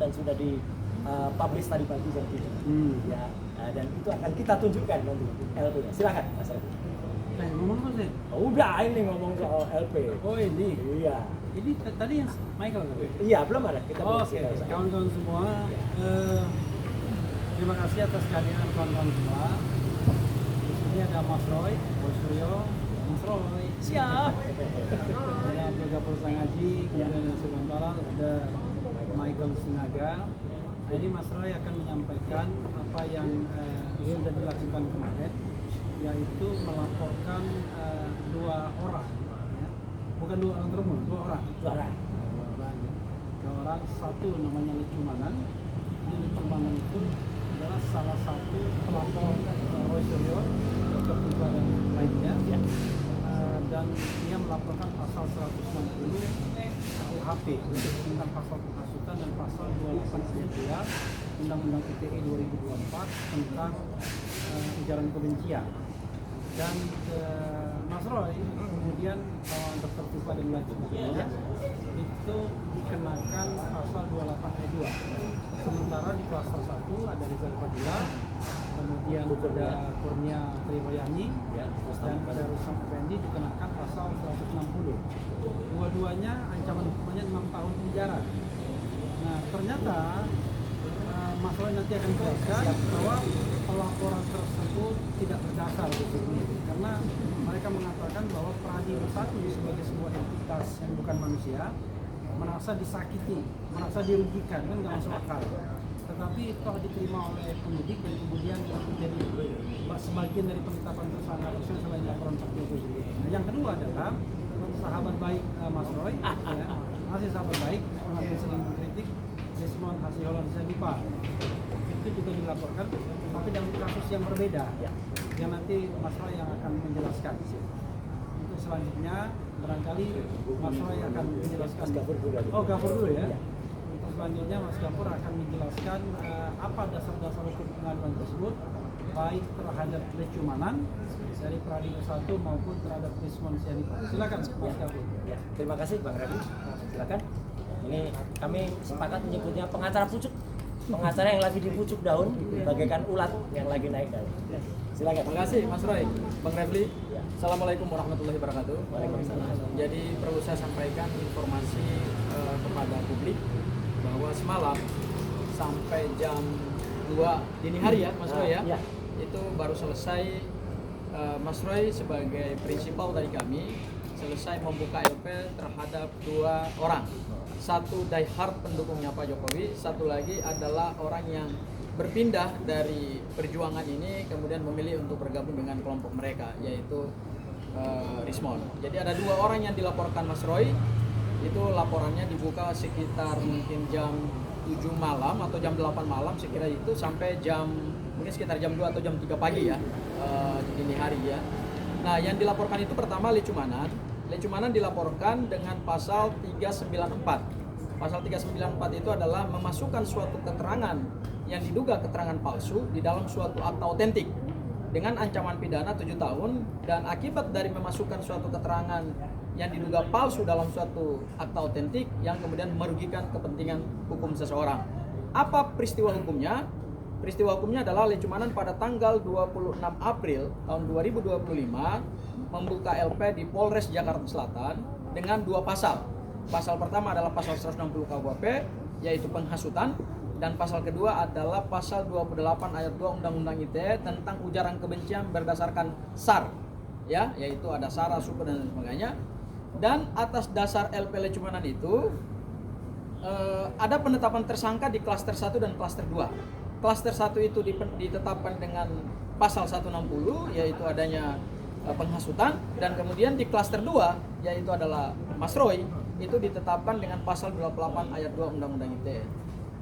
dan sudah di publish tadi pagi jam 7. Ya, dan itu akan kita tunjukkan nanti LP-nya. Silakan Mas Revi. Ngomong apa sih? Udah ini ngomong soal LP. Oh ini. Iya. Ini tadi yang Michael kan? Iya, belum ada. Kita belum Oke, tahu. kawan-kawan semua, terima kasih atas kehadiran kawan-kawan semua. Di sini ada Mas Roy, Bos Suryo, Mas Roy. Siap. Ada Abdul Pursang Haji, kemudian ada sementara ada Michael Sinaga. Jadi Mas Roy akan menyampaikan apa yang sudah dilakukan kemarin, yaitu melaporkan dua orang. Bukan dua orang terumum, dua orang. Dua orang, satu namanya Lecumanan. Lecumanan itu adalah salah satu pelapor Roy Suryo untuk dan lainnya. Dan dia melaporkan pasal 160 KUHP tentang pasal penghasutan dan pasal 28 Undang-Undang ITE 2024 tentang ujaran kebencian. Dan Mas Roy kemudian kawan Dr. Tufa dan lainnya itu dikenakan pasal 28 ayat 2. Sementara di klaster 1 ada Rizal Fadila, kemudian ada Kurnia Triwayani, dan ada Rusam Effendi dikenakan pasal 160. Dua-duanya ancaman hukumannya 6 tahun penjara. Nah ternyata Mas Roy nanti akan jelaskan bahwa pelaporan tersebut tidak berdasar karena mereka mengatakan bahwa Pradi Bersatu sebagai sebuah entitas yang bukan manusia merasa disakiti, merasa dirugikan, kan nggak masuk akal. Tetapi telah diterima oleh penyidik dan kemudian menjadi sebagian dari penetapan tersangka selain laporan saksi itu. Nah, yang kedua adalah sahabat baik Mas Roy, masih sahabat baik, yang sering mengkritik Desmond Hasiholan Sadipa. Itu juga dilaporkan, tapi dalam kasus yang berbeda, yang nanti Mas Roy yang akan menjelaskan. Untuk selanjutnya, barangkali Mas Roy akan menjelaskan. Oh, Gafur dulu ya. Untuk selanjutnya Mas Gafur akan menjelaskan apa dasar-dasar hukum pengaduan tersebut, baik terhadap Lecumanan dari Pradi Bersatu maupun terhadap Desmond Sadipa. Silakan Mas Gafur. Ya, terima kasih Bang Rafi. Silakan. Ini kami sepakat menyebutnya pengacara pucuk. Pengacara yang lagi dipucuk daun bagaikan ulat yang lagi naik daun. Silakan. Terima kasih Mas Roy, Bang Refli. Assalamualaikum warahmatullahi wabarakatuh. Waalaikumsalam. Jadi perlu saya sampaikan informasi kepada publik bahwa semalam sampai jam 2 dini hari ya Mas Roy ya, itu baru selesai Mas Roy sebagai prinsipal dari kami selesai membuka LP terhadap 2 orang. Satu diehard pendukungnya Pak Jokowi, satu lagi adalah orang yang berpindah dari perjuangan ini kemudian memilih untuk bergabung dengan kelompok mereka, yaitu Rismon. Jadi ada 2 orang yang dilaporkan Mas Roy, itu laporannya dibuka sekitar mungkin jam 7 malam atau jam 8 malam sekira itu sampai mungkin sekitar jam 2 atau jam 3 pagi ya, dini hari ya. Nah yang dilaporkan itu pertama Lecumanan dilaporkan dengan pasal 394. Pasal 394 itu adalah memasukkan suatu keterangan yang diduga keterangan palsu di dalam suatu akta otentik dengan ancaman pidana 7 tahun, dan akibat dari memasukkan suatu keterangan yang diduga palsu dalam suatu akta otentik yang kemudian merugikan kepentingan hukum seseorang. Apa peristiwa hukumnya? Peristiwa hukumnya adalah Lecumanan pada tanggal 26 April tahun 2025 membuka LP di Polres Jakarta Selatan dengan 2 pasal. Pasal pertama adalah pasal 160 KUHP yaitu penghasutan, dan pasal kedua adalah pasal 28 ayat 2 Undang-Undang ITE tentang ujaran kebencian berdasarkan SAR ya, yaitu ada SARA, suku dan sebagainya. Dan atas dasar LP Lecumanan itu ada penetapan tersangka di klaster 1 dan klaster 2. Klaster 1 itu ditetapkan dengan pasal 160 yaitu adanya penghasutan, dan kemudian di klaster 2 yaitu adalah Mas Roy itu ditetapkan dengan pasal 28 ayat 2 Undang-Undang ITE.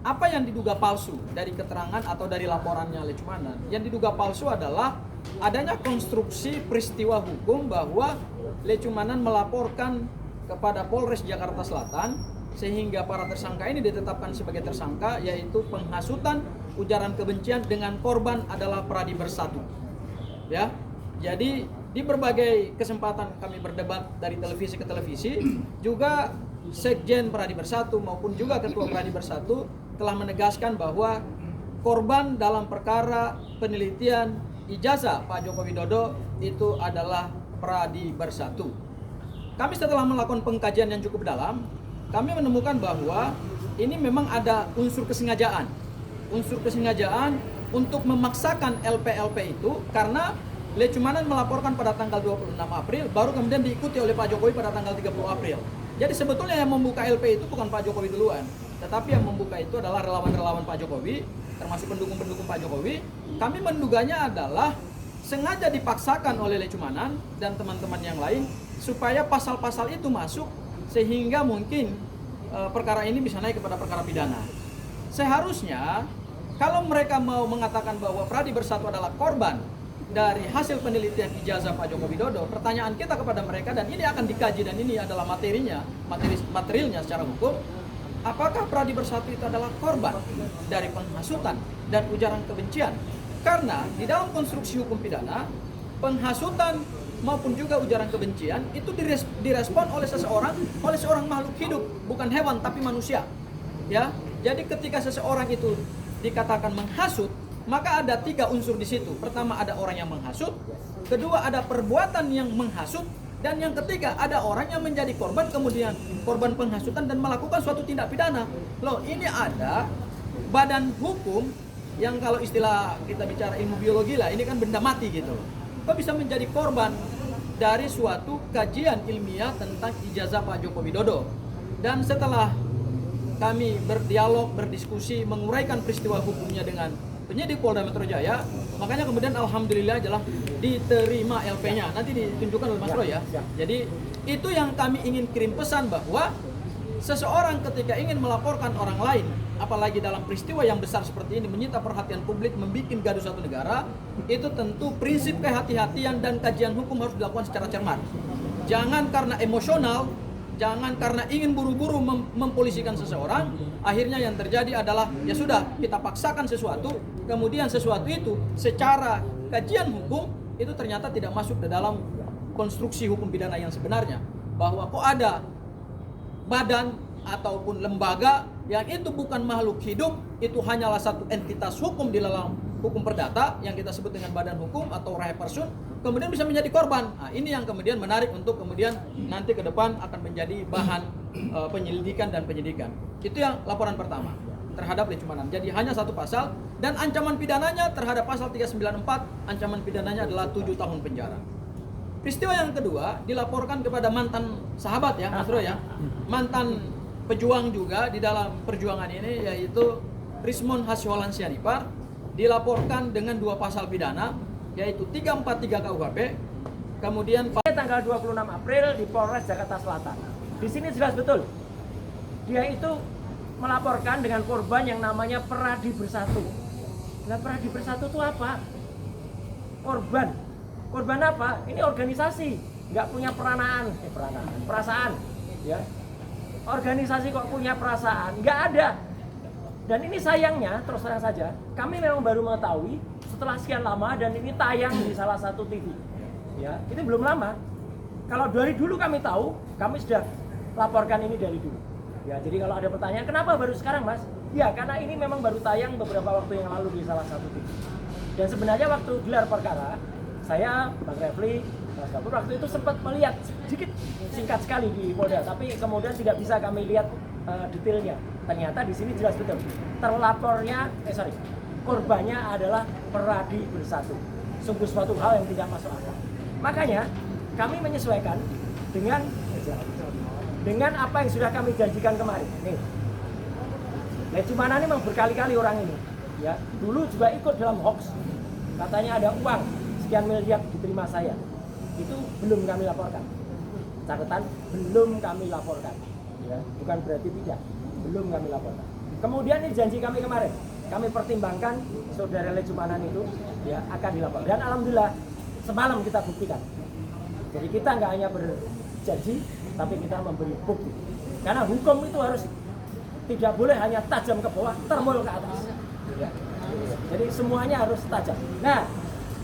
Apa yang diduga palsu dari keterangan atau dari laporannya Lecumanan? Yang diduga palsu adalah adanya konstruksi peristiwa hukum bahwa Lecumanan melaporkan kepada Polres Jakarta Selatan sehingga para tersangka ini ditetapkan sebagai tersangka, yaitu penghasutan ujaran kebencian dengan korban adalah Pradi Bersatu. Ya. Jadi di berbagai kesempatan kami berdebat dari televisi ke televisi, juga Sekjen Pradi Bersatu maupun juga Ketua Pradi Bersatu telah menegaskan bahwa korban dalam perkara penelitian ijazah Pak Joko Widodo itu adalah Pradi Bersatu. Kami setelah melakukan pengkajian yang cukup dalam, kami menemukan bahwa ini memang ada unsur kesengajaan. Unsur kesengajaan untuk memaksakan LP-LP itu karena Lecumanan melaporkan pada tanggal 26 April, baru kemudian diikuti oleh Pak Jokowi pada tanggal 30 April. Jadi sebetulnya yang membuka LP itu bukan Pak Jokowi duluan, tetapi yang membuka itu adalah relawan-relawan Pak Jokowi, termasuk pendukung-pendukung Pak Jokowi. Kami menduganya adalah sengaja dipaksakan oleh Lecumanan dan teman-teman yang lain supaya pasal-pasal itu masuk sehingga mungkin perkara ini bisa naik kepada perkara pidana. Seharusnya kalau mereka mau mengatakan bahwa Pradi Bersatu adalah korban dari hasil penelitian ijazah Pak Joko Widodo, pertanyaan kita kepada mereka, dan ini akan dikaji dan ini adalah materialnya secara hukum, apakah Pradi Bersatu itu adalah korban dari penghasutan dan ujaran kebencian? Karena di dalam konstruksi hukum pidana, penghasutan maupun juga ujaran kebencian itu direspon oleh seorang makhluk hidup, bukan hewan tapi manusia. Ya, jadi ketika seseorang itu dikatakan menghasut, maka ada 3 unsur di situ. Pertama, ada orang yang menghasut, kedua ada perbuatan yang menghasut, dan yang ketiga ada orang yang menjadi korban, kemudian korban penghasutan dan melakukan suatu tindak pidana. Loh, ini ada badan hukum yang kalau istilah kita bicara ilmu biologi lah, ini kan benda mati gitu. Kok bisa menjadi korban dari suatu kajian ilmiah tentang ijazah Pak Joko Widodo? Dan setelah kami berdialog, berdiskusi, menguraikan peristiwa hukumnya dengan penyidik Polda Metro Jaya, makanya kemudian alhamdulillah adalah diterima LP-nya. Nanti ditunjukkan oleh Mas Roy ya. Jadi itu yang kami ingin kirim pesan, bahwa seseorang ketika ingin melaporkan orang lain, apalagi dalam peristiwa yang besar seperti ini, menyita perhatian publik, membuat gaduh satu negara, itu tentu prinsip kehati-hatian dan kajian hukum harus dilakukan secara cermat. Jangan karena emosional, jangan karena ingin buru-buru mempolisikan seseorang, akhirnya yang terjadi adalah ya sudah, kita paksakan sesuatu, kemudian sesuatu itu secara kajian hukum itu ternyata tidak masuk ke dalam konstruksi hukum pidana yang sebenarnya. Bahwa kok ada badan ataupun lembaga yang itu bukan makhluk hidup, itu hanyalah satu entitas hukum di dalam hukum perdata yang kita sebut dengan badan hukum atau rai person, kemudian bisa menjadi korban. Nah, ini yang kemudian menarik untuk kemudian nanti ke depan akan menjadi bahan penyelidikan dan penyidikan. Itu yang laporan pertama terhadap Lecumanan. Jadi hanya 1 pasal, dan ancaman pidananya terhadap pasal 394, ancaman pidananya adalah 7 tahun penjara. Peristiwa yang kedua dilaporkan kepada mantan sahabat ya, Mas Roy ya, mantan pejuang juga di dalam perjuangan ini, yaitu Rismon Hasyolan Sianipar, dilaporkan dengan 2 pasal pidana, yaitu 343 KUHP, kemudian tanggal 26 April di Polres Jakarta Selatan. Di sini jelas betul, dia itu melaporkan dengan korban yang namanya Pradi Bersatu. Nah, Pradi Bersatu itu apa? Korban apa? Ini organisasi, nggak punya perasaan, ya. Organisasi kok punya perasaan? Nggak ada. Dan ini sayangnya, terus terang saja, kami memang baru mengetahui setelah sekian lama, dan ini tayang di salah satu TV. Ya, ini belum lama. Kalau dari dulu kami tahu, kami sudah laporkan ini dari dulu. Ya, jadi kalau ada pertanyaan, kenapa baru sekarang, Mas? Ya, karena ini memang baru tayang beberapa waktu yang lalu di salah satu TV. Dan sebenarnya waktu gelar perkara, saya, Bang Refli, Mas Gapur, waktu itu sempat melihat sedikit singkat sekali di Polda, tapi kemudian tidak bisa kami lihat detailnya. Ternyata di sini jelas betul, korbannya adalah Pradi Bersatu. Sungguh suatu hal yang tidak masuk akal. Makanya kami menyesuaikan dengan apa yang sudah kami janjikan kemarin. Nih, Lecumanan ini memang berkali-kali orang ini, ya, dulu juga ikut dalam hoax. Katanya ada uang sekian miliar diterima saya. Itu belum kami laporkan. Catatan, belum kami laporkan. Ya, bukan berarti tidak, belum kami laporkan. Kemudian ini janji kami kemarin, kami pertimbangkan saudara Lecumanan itu ya akan dilaporkan. Dan alhamdulillah semalam kita buktikan. Jadi kita nggak hanya berjanji, tapi kita memberi bukti. Karena hukum itu harus tidak boleh hanya tajam ke bawah, termul ke atas. Ya. Jadi semuanya harus tajam. Nah,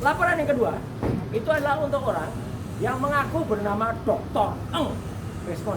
laporan yang kedua itu adalah untuk orang yang mengaku bernama Dr. Eng. Respon.